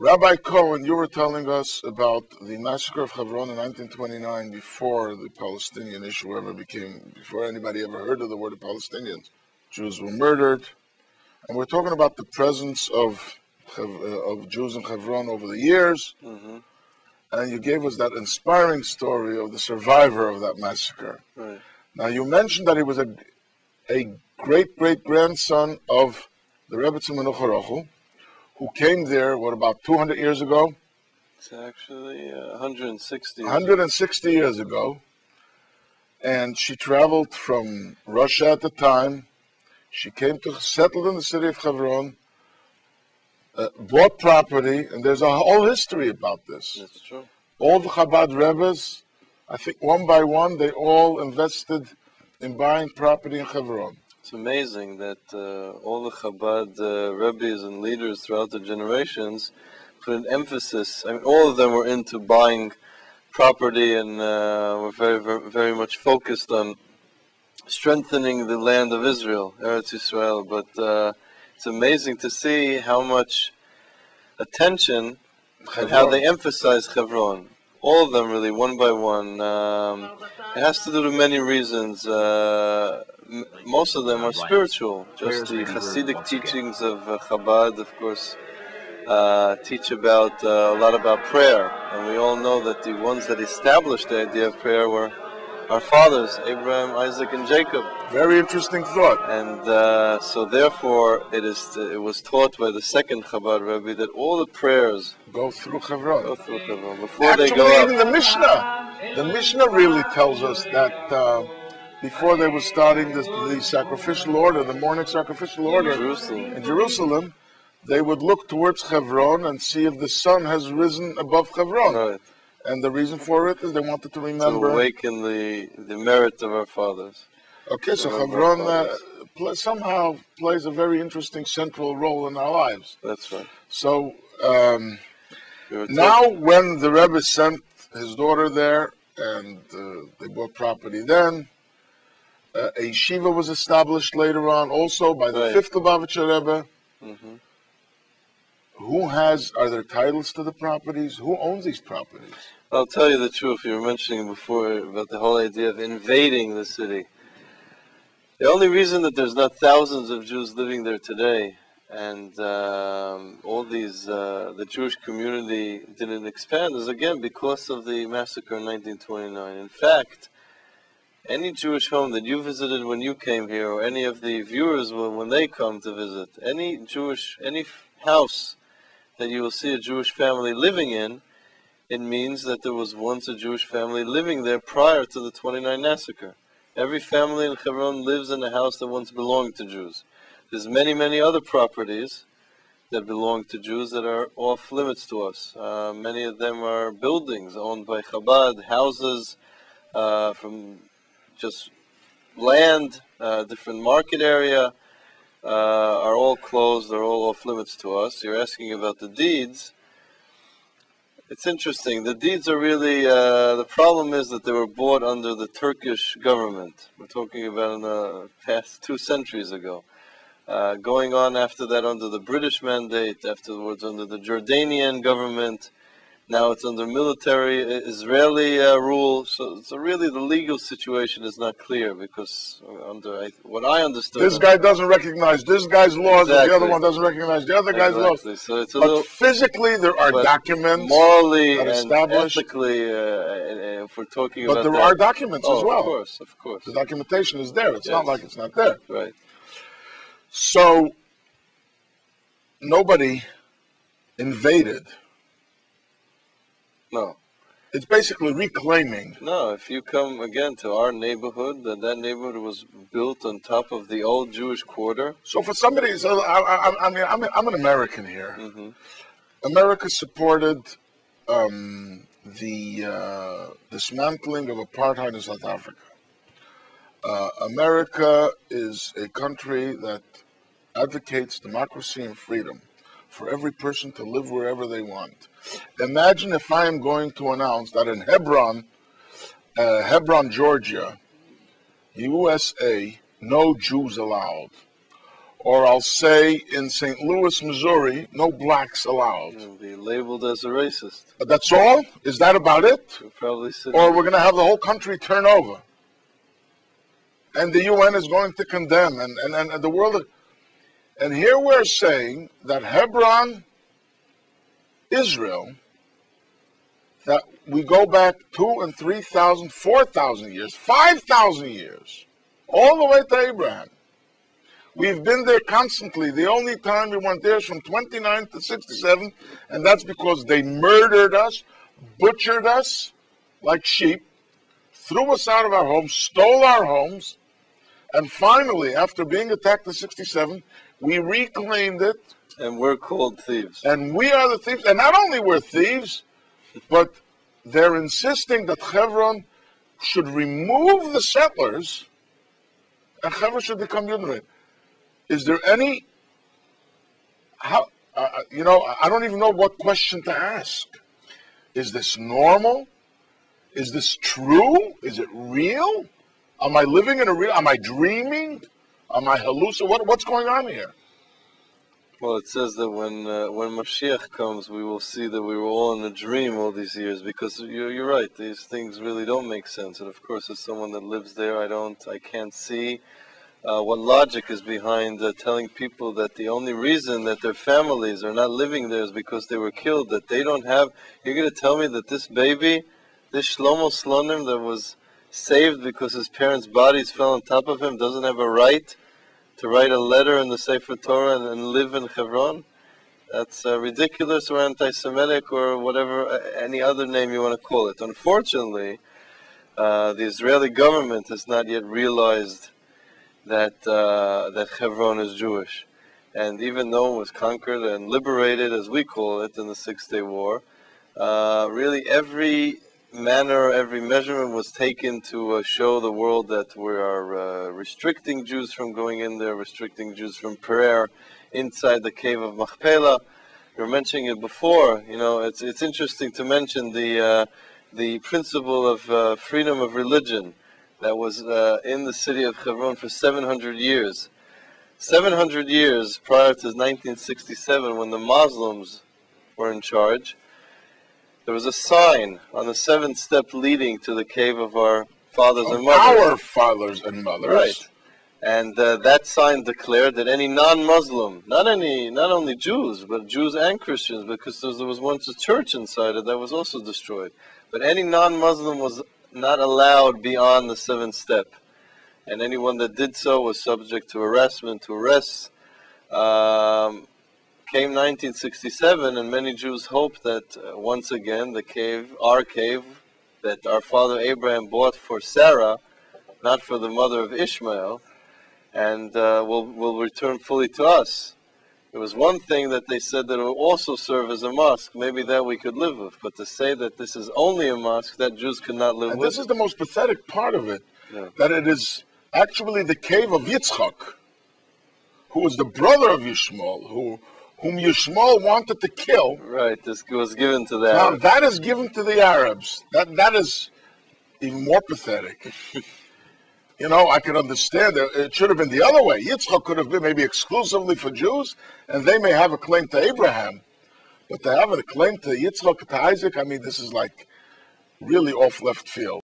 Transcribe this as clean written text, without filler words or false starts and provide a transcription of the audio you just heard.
Rabbi Cohen, you were telling us about the massacre of Hevron in 1929 before the Palestinian issue before anybody ever heard of the word of Palestinians. Jews were murdered, and we're talking about the presence of Jews in Hevron over the years, and you gave us that inspiring story of the survivor of that massacre. Right. Now, you mentioned that he was a great-great-grandson of the Rebbe Tzimmenuch, who came there, about 200 years ago? It's actually 160 years 160 years ago. And she traveled from Russia at the time. She settled in the city of Chevron, bought property, and there's a whole history about this. That's true. All the Chabad Rebbes, I think one by one, they all invested in buying property in Chevron. It's amazing that all the Chabad Rebbes and leaders throughout the generations put an emphasis. I mean, all of them were into buying property and were very, very, very much focused on strengthening the land of Israel, Eretz Yisrael. But it's amazing to see how much attention and how they emphasize Chevron. All of them, really, one by one. It has to do with many reasons. Most of them are spiritual. Just the Hasidic teachings of Chabad, of course, teach about a lot about prayer. And we all know that the ones that established the idea of prayer were our fathers, Abraham, Isaac, and Jacob. Very interesting thought. And so therefore, it was taught by the second Chabad Rebbe that all the prayers go through Chevron. Before actually, they go up. Even the Mishnah really tells us that before they were starting the sacrificial order, the morning sacrificial order in Jerusalem, they would look towards Hevron and see if the sun has risen above Hevron. Right. And the reason for it is they wanted to remember... To awaken the merit of our fathers. Okay, so Hevron somehow plays a very interesting central role in our lives. That's right. So now when the Rebbe sent his daughter there and they bought property then, a yeshiva was established later on also by the fifth Lubavitcher Rebbe. Are there titles to the properties? Who owns these properties? I'll tell you the truth. You were mentioning before about the whole idea of invading the city. The only reason that there's not thousands of Jews living there today and all these, the Jewish community didn't expand is again because of the massacre in 1929. In fact, any Jewish home that you visited when you came here, or any of the viewers when they come to visit, any house that you will see a Jewish family living in, it means that there was once a Jewish family living there prior to the 29 massacre. Every family in Hebron lives in a house that once belonged to Jews. There's many, many other properties that belong to Jews that are off limits to us. Many of them are buildings owned by Chabad, houses from just land, different market area, are all closed, they're all off limits to us. You're asking about the deeds. It's interesting. The deeds are really, the problem is that they were bought under the Turkish government. We're talking about in the past 2 centuries ago. Going on after that under the British mandate, afterwards under the Jordanian government. Now it's under military Israeli rule. So really the legal situation is not clear because what I understood... This guy doesn't recognize this guy's laws, and the other one doesn't recognize the other guy's laws. So it's but physically there are documents morally that establish... and ethically, if we're talking about But there are documents as well. Of course. The documentation is there. It's not like it's not there. Right. So nobody invaded. No. It's basically reclaiming. No, if you come again to our neighborhood, that neighborhood was built on top of the old Jewish quarter. So for somebody, I'm an American here. America supported the dismantling of apartheid in South Africa. America is a country that advocates democracy and freedom for every person to live wherever they want. Imagine if I am going to announce that in Hebron, Georgia, USA, no Jews allowed. Or I'll say in St. Louis, Missouri, no blacks allowed. You'll be labeled as a racist. That's all? Is that about it? You're probably sitting Or we're going to have the whole country turn over? And the UN is going to condemn, and the world. And here we're saying that Hebron, Israel, that we go back 2,000 and 3,000, 4,000 years, 5,000 years, all the way to Abraham. We've been there constantly. The only time we weren't there is from 29 to 67, and that's because they murdered us, butchered us like sheep, threw us out of our homes, stole our homes, and finally, after being attacked in 67, we reclaimed it. And we're called thieves. And we are the thieves. And not only we're thieves, but they're insisting that Chevron should remove the settlers and Chevron should become Yudin. Is there any, I don't even know what question to ask. Is this normal? Is this true? Is it real? Am I living in am I dreaming? Am I hallucinating? What's going on here? Well, it says that when Mashiach comes, we will see that we were all in a dream all these years, because you're right, these things really don't make sense. And of course, as someone that lives there, I can't see what logic is behind telling people that the only reason that their families are not living there is because they were killed, that they don't have. You're going to tell me that this baby, this Shlomo Slonim that was saved because his parents' bodies fell on top of him, doesn't have a right to write a letter in the Sefer Torah and live in Hevron? That's ridiculous or anti-Semitic or whatever, any other name you want to call it. Unfortunately, the Israeli government has not yet realized that Hevron is Jewish. And even though it was conquered and liberated, as we call it, in the Six-Day War, really every measurement was taken to show the world that we are restricting Jews from going in there, restricting Jews from prayer inside the cave of Machpelah. You were mentioning it before. It's interesting to mention the principle of freedom of religion that was in the city of Hebron for 700 years. 700 years prior to 1967, when the Muslims were in charge, there was a sign on the seventh step leading to the cave of our fathers and mothers. Our fathers and mothers. Right. And that sign declared that any non-Muslim, not only Jews, but Jews and Christians, because there was once a church inside it that was also destroyed, but any non-Muslim was not allowed beyond the seventh step. And anyone that did so was subject to harassment, to arrests. Came 1967, and many Jews hoped that once again the cave, our cave, that our father Abraham bought for Sarah, not for the mother of Ishmael, and will return fully to us. It was one thing that they said that it will also serve as a mosque. Maybe that we could live with, but to say that this is only a mosque, that Jews could not live with. This is the most pathetic part of it, that it is actually the cave of Yitzchak, who was the brother of Yishmael, whom Yishmael wanted to kill. Right, this was given to the Now, Arabs. that is given to the Arabs. That is even more pathetic. I could understand it should have been the other way. Yitzchak could have been maybe exclusively for Jews, and they may have a claim to Abraham. But to have a claim to Yitzchak, to Isaac, this is like really off left field.